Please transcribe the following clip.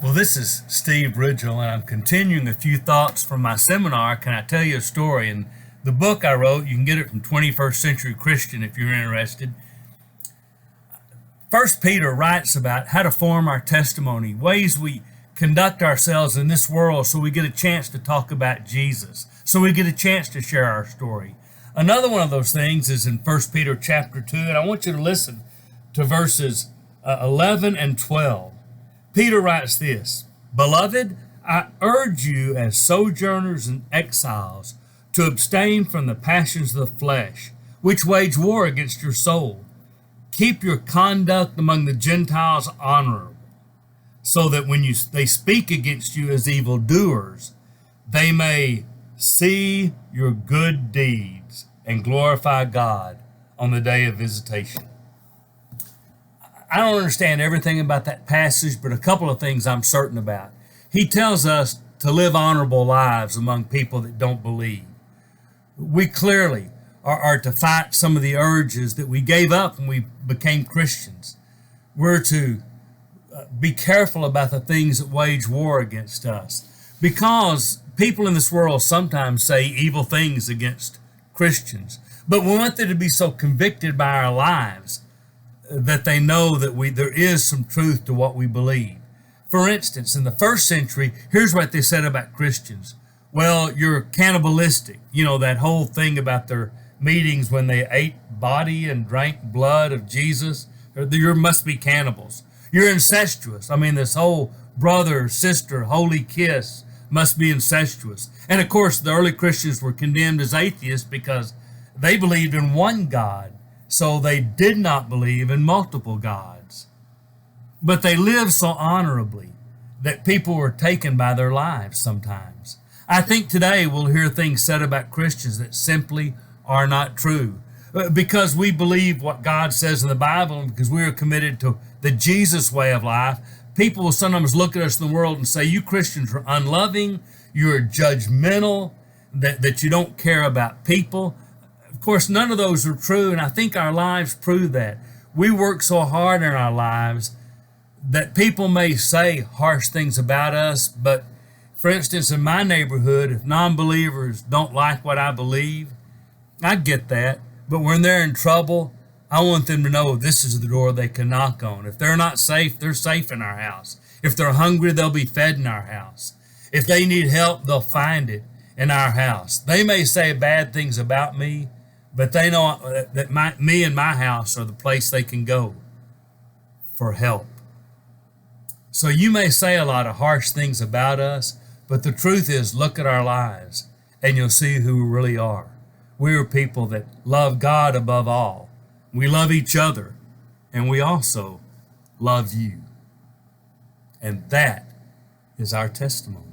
Well, this is Steve Ridgell, and I'm continuing a few thoughts from my seminar, Can I Tell You a Story? And the book I wrote, you can get it from 21st Century Christian if you're interested. First Peter writes about how to form our testimony, ways we conduct ourselves in this world so we get a chance to talk about Jesus, so we get a chance to share our story. Another one of those things is in First Peter chapter 2, and I want you to listen to verses 11 and 12. Peter writes this, "Beloved, I urge you as sojourners and exiles to abstain from the passions of the flesh, which wage war against your soul. Keep your conduct among the Gentiles honorable, so that when they speak against you as evildoers, they may see your good deeds and glorify God on the day of visitation." I don't understand everything about that passage, but a couple of things I'm certain about. He tells us to live honorable lives among people that don't believe. We clearly are to fight some of the urges that we gave up when we became Christians. We're to be careful about the things that wage war against us, because people in this world sometimes say evil things against Christians, but we want them to be so convicted by our lives that they know that there is some truth to what we believe. For instance, in the first century, here's what they said about Christians. Well, you're cannibalistic. You know, that whole thing about their meetings when they ate body and drank blood of Jesus. You must be cannibals. You're incestuous. I mean, this whole brother, sister, holy kiss must be incestuous. And of course, the early Christians were condemned as atheists because they believed in one God. So they did not believe in multiple gods. But they lived so honorably that people were taken by their lives sometimes. I think today we'll hear things said about Christians that simply are not true. Because we believe what God says in the Bible, and because we are committed to the Jesus way of life, people will sometimes look at us in the world and say, you Christians are unloving, you're judgemental, that you don't care about people. Of course, none of those are true, and I think our lives prove that. We work so hard in our lives that people may say harsh things about us, but for instance, in my neighborhood, if non-believers don't like what I believe, I get that, but when they're in trouble, I want them to know this is the door they can knock on. If they're not safe, they're safe in our house. If they're hungry, they'll be fed in our house. If they need help, they'll find it in our house. They may say bad things about me, but they know that me and my house are the place they can go for help. So you may say a lot of harsh things about us, but the truth is, look at our lives, and you'll see who we really are. We are people that love God above all. We love each other, and we also love you. And that is our testimony.